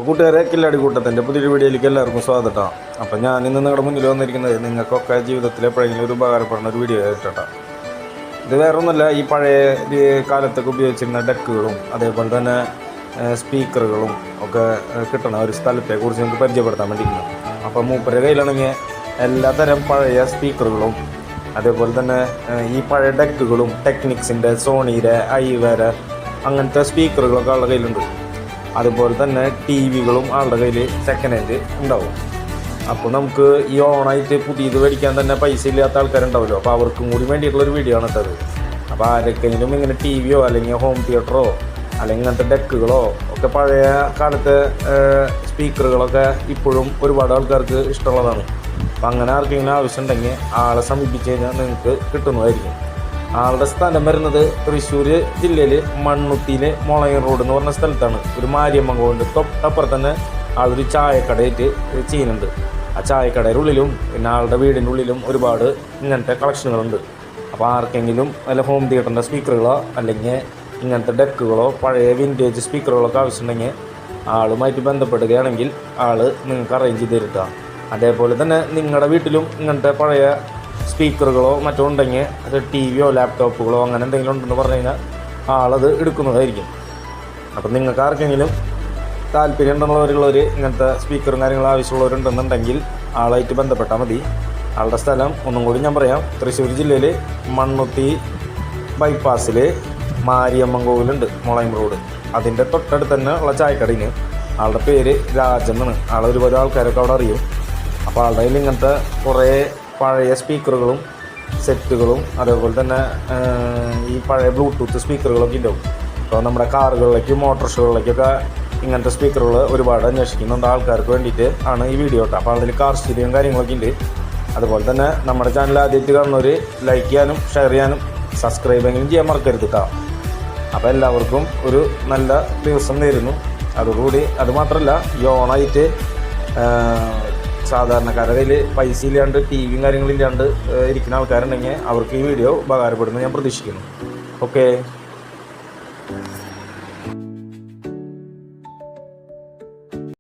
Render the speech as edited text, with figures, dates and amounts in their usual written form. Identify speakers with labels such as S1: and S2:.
S1: അപ്പോൾ കൂട്ടുകാരെ, കില്ലാടി കൂട്ടത്തിൻ്റെ പുതിയൊരു വീഡിയോയിലേക്ക് എല്ലാവർക്കും സ്വാഗതം. അപ്പോൾ ഞാൻ ഇന്ന് നിങ്ങളുടെ മുന്നിൽ വന്നിരിക്കുന്നത് നിങ്ങൾക്കൊക്കെ ജീവിതത്തിൽ എപ്പോഴെങ്കിലും ഒരു ഉപകാരപ്പെടുന്ന ഒരു വീഡിയോ ആയിട്ടാണ്. ഇത് വേറെ ഒന്നുമല്ല, ഈ പഴയ കാലത്തൊക്കെ ഉപയോഗിച്ചിരുന്ന ഡെക്കുകളും അതേപോലെ തന്നെ സ്പീക്കറുകളും ഒക്കെ കിട്ടുന്ന ഒരു സ്ഥലത്തെക്കുറിച്ച് നമുക്ക് പരിചയപ്പെടുത്താൻ വേണ്ടിയിരിക്കുന്നു. അപ്പോൾ മൂപ്പരുടെ കയ്യിലാണെങ്കിൽ എല്ലാത്തരം പഴയ സ്പീക്കറുകളും അതേപോലെ തന്നെ ഈ പഴയ ഡെക്കുകളും ടെക്നിക്സിൻ്റെ, സോണിയുടെ, ഐവേര അങ്ങനത്തെ സ്പീക്കറുകളൊക്കെ ആളുടെ കയ്യിലുണ്ട്. അതുപോലെ തന്നെ ടി വികളും ആളുടെ കയ്യിൽ സെക്കൻഡ് ഹാൻഡ് ഉണ്ടാവും. അപ്പോൾ നമുക്ക് ഈ ഓണായിട്ട് പുതിയത് മേടിക്കാൻ തന്നെ പൈസ ഇല്ലാത്ത ആൾക്കാരുണ്ടാവുമല്ലോ, അപ്പോൾ അവർക്കും കൂടി വേണ്ടിയിട്ടുള്ളൊരു വീഡിയോ ആണ് ഇട്ടത്. അപ്പോൾ ആരൊക്കെങ്കിലും ഇങ്ങനെ ടി വിയോ അല്ലെങ്കിൽ ഹോം തിയേറ്ററോ അല്ലെങ്കിൽ ഇങ്ങനത്തെ ഡെക്കുകളോ ഒക്കെ പഴയ കാലത്തെ സ്പീക്കറുകളൊക്കെ ഇപ്പോഴും ഒരുപാട് ആൾക്കാർക്ക് ഇഷ്ടമുള്ളതാണ്. അപ്പോൾ അങ്ങനെ ആർക്കെങ്കിലും ആവശ്യമുണ്ടെങ്കിൽ ആളെ സമീപിച്ച് കഴിഞ്ഞാൽ നിങ്ങൾക്ക് കിട്ടുന്നതായിരിക്കും. ആളുടെ സ്ഥലം വരുന്നത് തൃശ്ശൂർ ജില്ലയിൽ മണ്ണുത്തിയിലെ മുളയൻ റോഡ് എന്ന് പറഞ്ഞ സ്ഥലത്താണ്. ഒരു മാരിയമ്മ കോവിലിൻ്റെ തൊട്ടപ്പുറത്ത് തന്നെ ആളൊരു ചായക്കടയായിട്ട് ചെയ്യുന്നുണ്ട്. ആ ചായക്കടയുടെ ഉള്ളിലും പിന്നെ ആളുടെ വീടിൻ്റെ ഉള്ളിലും ഒരുപാട് ഇങ്ങനത്തെ കളക്ഷനുകളുണ്ട്. അപ്പോൾ ആർക്കെങ്കിലും വല്ല ഹോം തിയേറ്ററിൻ്റെ സ്പീക്കറുകളോ അല്ലെങ്കിൽ ഇങ്ങനത്തെ ഡെക്കുകളോ പഴയ വിൻറ്റേജ് സ്പീക്കറുകളൊക്കെ ആവശ്യമുണ്ടെങ്കിൽ ആളുമായിട്ട് ബന്ധപ്പെടുകയാണെങ്കിൽ ആൾ നിങ്ങൾക്ക് അറേഞ്ച് ചെയ്ത് തരുക. അതേപോലെ തന്നെ നിങ്ങളുടെ വീട്ടിലും ഇങ്ങനത്തെ പഴയ സ്പീക്കറുകളോ മറ്റോ ഉണ്ടെങ്കിൽ അത് ടി വിയോ ലാപ്ടോപ്പുകളോ അങ്ങനെ എന്തെങ്കിലും ഉണ്ടെന്ന് പറഞ്ഞു കഴിഞ്ഞാൽ ആളത് എടുക്കുന്നതായിരിക്കും. അപ്പം നിങ്ങൾക്ക് ആർക്കെങ്കിലും താല്പര്യം ഉണ്ടെന്നുള്ളവരുള്ളവർ ഇങ്ങനത്തെ സ്പീക്കറും കാര്യങ്ങളും ആവശ്യമുള്ളവരുണ്ടെന്നുണ്ടെങ്കിൽ ആളായിട്ട് ബന്ധപ്പെട്ടാൽ മതി. ആളുടെ സ്ഥലം ഒന്നും കൂടി ഞാൻ പറയാം. തൃശ്ശൂർ ജില്ലയിൽ മണ്ണുത്തി ബൈപ്പാസിൽ മാരിയമ്മൻ കോവിലുണ്ട്, മുളയം റോഡ്. അതിൻ്റെ തൊട്ടടുത്ത് തന്നെ ഉള്ള ചായക്കടയിൽ ആളുടെ പേര് രാജെന്നാണ്. ആളെ ഒരുപാട് ആൾക്കാരൊക്കെ അവിടെ അറിയും. അപ്പോൾ ആളുടെ കയ്യിൽ ഇങ്ങനത്തെ കുറേ പഴയ സ്പീക്കറുകളും സെറ്റുകളും അതേപോലെ തന്നെ ഈ പഴയ ബ്ലൂടൂത്ത് സ്പീക്കറുകളൊക്കെ ഉണ്ടാവും. അപ്പോൾ നമ്മുടെ കാറുകളിലേക്കും മോട്ടോർ ഷോകളിലേക്കൊക്കെ ഇങ്ങനത്തെ സ്പീക്കറുകൾ ഒരുപാട് അന്വേഷിക്കുന്നുണ്ട് ആൾക്കാർക്ക് വേണ്ടിയിട്ട് ആണ് ഈ വീഡിയോ കേട്ടോ. അപ്പോൾ അതിൽ കാർ സ്റ്റീരിയോയും കാര്യങ്ങളൊക്കെ ഉണ്ട്. അതുപോലെ തന്നെ നമ്മുടെ ചാനൽ ആദ്യമായിട്ട് കാണുന്നവർ ലൈക്ക് ചെയ്യാനും ഷെയർ ചെയ്യാനും സബ്സ്ക്രൈബെങ്കിലും ചെയ്യാൻ മറക്കരുത് കേട്ടോ. അപ്പോൾ എല്ലാവർക്കും ഒരു നല്ല ദിവസം നേരുന്നു. അതുകൂടി അതുമാത്രമല്ല, ഈ ഓണായിട്ട് സാധാരണക്കാരുടെ കയ്യിൽ പൈസ ഇല്ലാണ്ട് ടി വിയും കാര്യങ്ങളില്ലാണ്ട് ഇരിക്കുന്ന ആൾക്കാരുണ്ടെങ്കിൽ അവർക്ക് ഈ വീഡിയോ ഉപകാരപ്പെടുമെന്ന് ഞാൻ പ്രതീക്ഷിക്കുന്നു. ഓക്കെ.